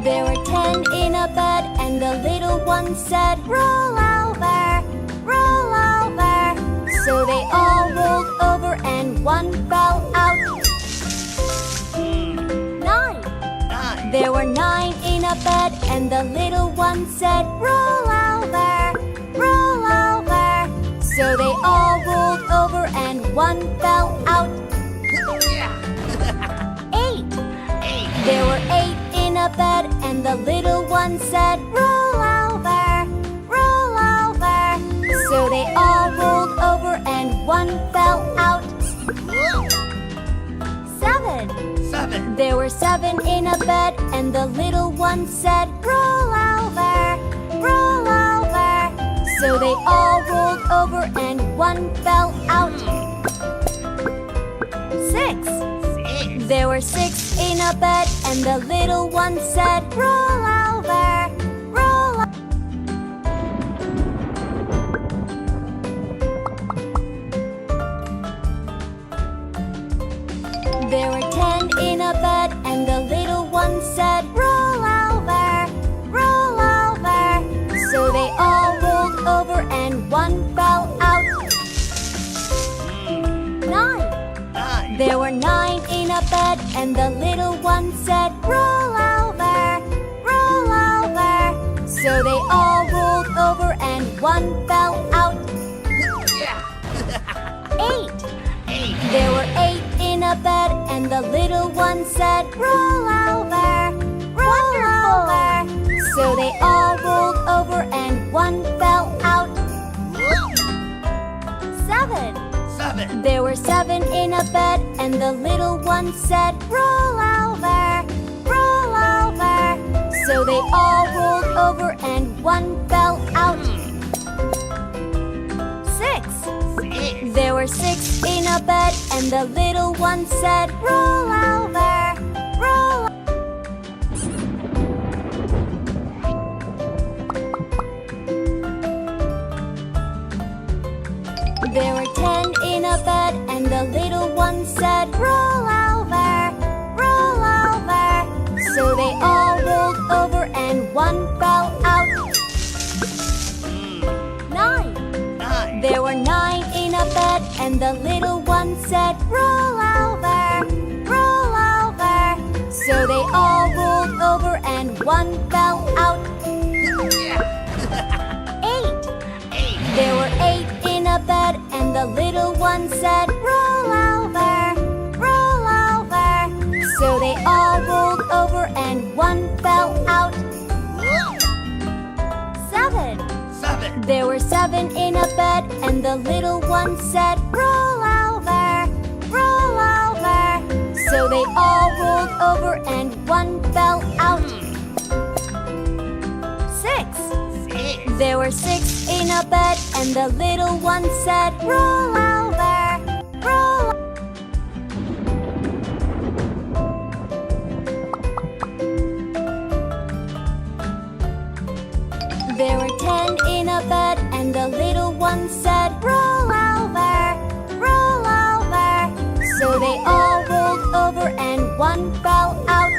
There were 10 in a bed, and the little one said, roll over, roll over. So they all rolled over, and one fell out. 9. There were 9 in a bed, and the little one said, roll over, roll over. So they all rolled over, and one fell out. 8. There were 8 in a bed, and the little one said, roll over, roll over. So they all rolled over, and one fell out. 7. There were 7 in a bed, and the little one said, roll over, roll over. So they all rolled over, and one fell out. 6. There were 6 in a bed, and the little one said, roll over, roll over. There were 10 in a bed, and the little one said, roll over, roll over. So they all rolled over, and one fell out. 9. There were 9 in a bed, and the little one said, roll over, roll over. So they all rolled over, and one fell out. 8. There were 8 in a bed, and the little one said, roll over, roll over. So they all rolled over, and one fell out. 7. There were 7 in a bed, and the little one said, roll over, roll over. So they all rolled over, and one fell out. 6. There were 6 in a bed, and the little one said, roll over, roll over. There were 10 in a bed, and the little one said, roll over, roll over. So they all rolled over, and one fell out. 9. There were 9 in a bed, and the little one said, roll over, roll over. So they all rolled over, and one fell out. 8. There were 8 in a bed, and the little one said, roll over, roll over. So they all rolled over, and one fell out. 7. There were 7 in a bed, and the little one said, roll over, roll over. So they all rolled over, and one fell out. 6. There were 6 in a bed, and the little one said, roll over, roll over. There were 10 in a bed, and the little one said, roll over, roll over. So they all rolled over, and one fell out.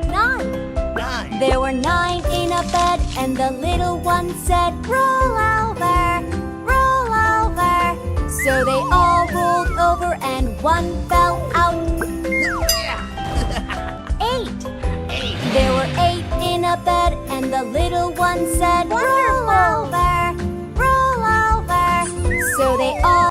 9. There were 9 in a bed, and the little one said, roll over, roll over. So they all rolled over, and one fell out. 8. There were 8 in a bed, and the little one said,